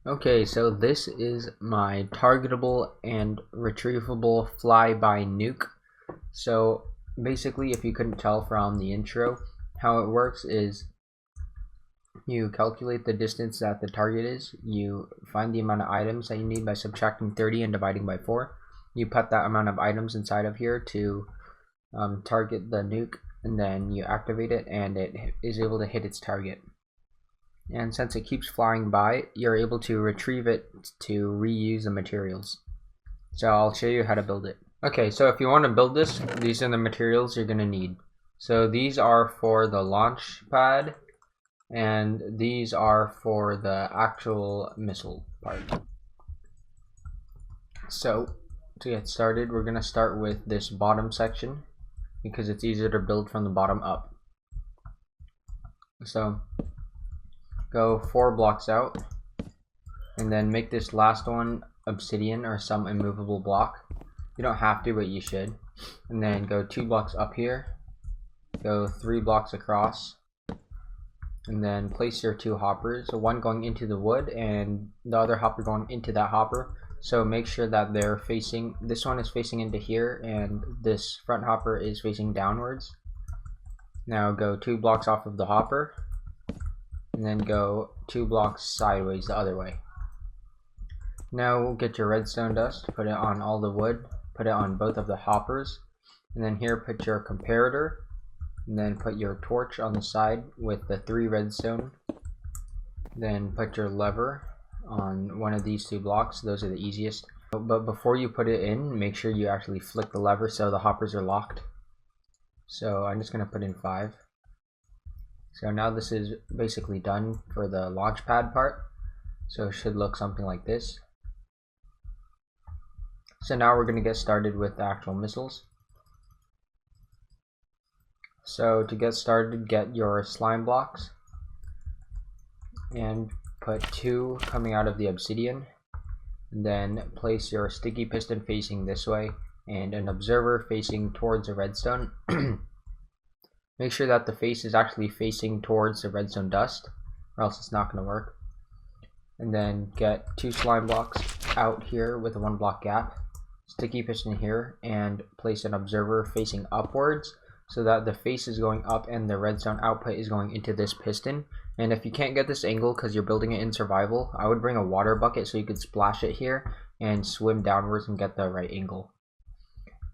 Okay, so this is my targetable and retrievable fly-by nuke. So basically, if you couldn't tell from the intro, how it works is you calculate the distance that the target is, you find the amount of items that you need by subtracting 30 and dividing by 4. You put that amount of items inside of here to target the nuke, and then you activate it and it is able to hit its target. And since it keeps flying by, you're able to retrieve it to reuse the materials. So I'll show you how to build it. Okay, so if you want to build this, these are the materials you're going to need. So these are for the launch pad, and these are for the actual missile part. So to get started, we're going to start with this bottom section because it's easier to build from the bottom up. So go 4 blocks out and then make this last one obsidian or some immovable block. You don't have to, but you should. And then go 2 blocks up here, go 3 blocks across, and then place your 2 hoppers, so one going into the wood and the other hopper going into that hopper. So make sure that they're facing, this one is facing into here and this front hopper is facing downwards. Now go 2 blocks off of the hopper and then go 2 blocks sideways the other way. Now get your redstone dust, put it on all the wood, put it on both of the hoppers, and then here put your comparator, and then put your torch on the side with the 3 redstone. Then put your lever on one of these 2 blocks, those are the easiest. But before you put it in, make sure you actually flick the lever so the hoppers are locked. So I'm just going to put in 5. So now this is basically done for the launch pad part. So it should look something like this. So now we're going to get started with the actual missiles. So to get started, get your slime blocks and put 2 coming out of the obsidian. And then place your sticky piston facing this way and an observer facing towards the redstone. Make sure that the face is actually facing towards the redstone dust, or else it's not going to work. And then get 2 slime blocks out here with a 1 block gap, sticky piston here, and place an observer facing upwards so that the face is going up and the redstone output is going into this piston. And if you can't get this angle because you're building it in survival, I would bring a water bucket so you could splash it here and swim downwards and get the right angle.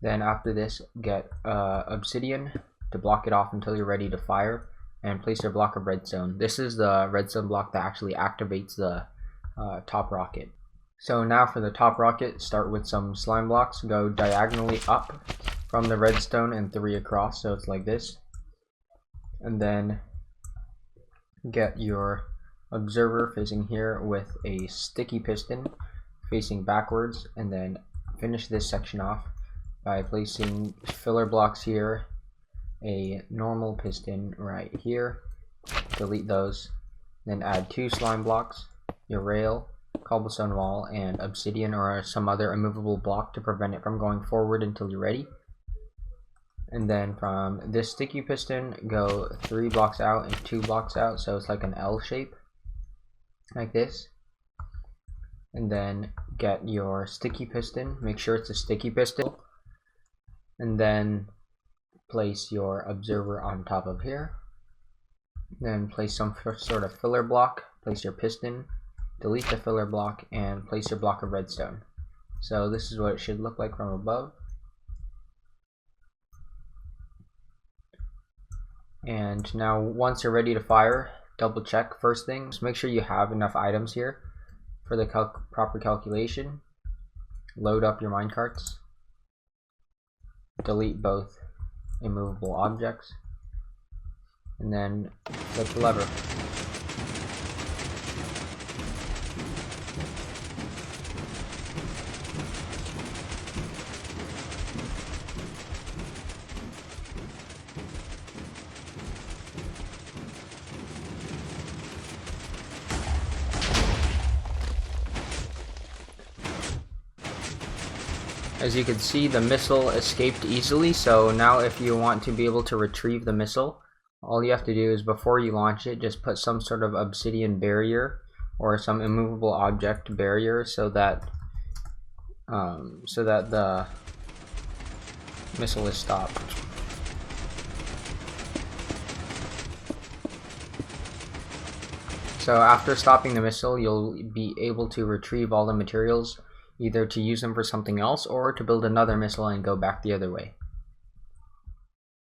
Then after this, get obsidian to block it off until you're ready to fire, and place your block of redstone. This is the redstone block that actually activates the top rocket. So now for the top rocket, start with some slime blocks, go diagonally up from the redstone and 3 across, so it's like this. And then get your observer facing here with a sticky piston facing backwards, and then finish this section off by placing filler blocks here, a normal piston right here, delete those, then add 2 slime blocks, your rail, cobblestone wall, and obsidian or some other immovable block to prevent it from going forward until you're ready. And then from this sticky piston, go 3 blocks out and 2 blocks out, so it's like an L shape, like this. And then get your sticky piston, make sure it's a sticky piston, and then place your observer on top of here. Then place some sort of filler block, place your piston, delete the filler block, and place your block of redstone. So this is what it should look like from above. And now once you're ready to fire, double check first thing. Just make sure you have enough items here for the proper calculation. Load up your minecarts. Delete both immovable objects. And then flip the lever. As you can see, the missile escaped easily, so now if you want to be able to retrieve the missile, all you have to do is before you launch it, just put some sort of obsidian barrier or some immovable object barrier so that the missile is stopped. So after stopping the missile, you'll be able to retrieve all the materials, either to use them for something else or to build another missile and go back the other way.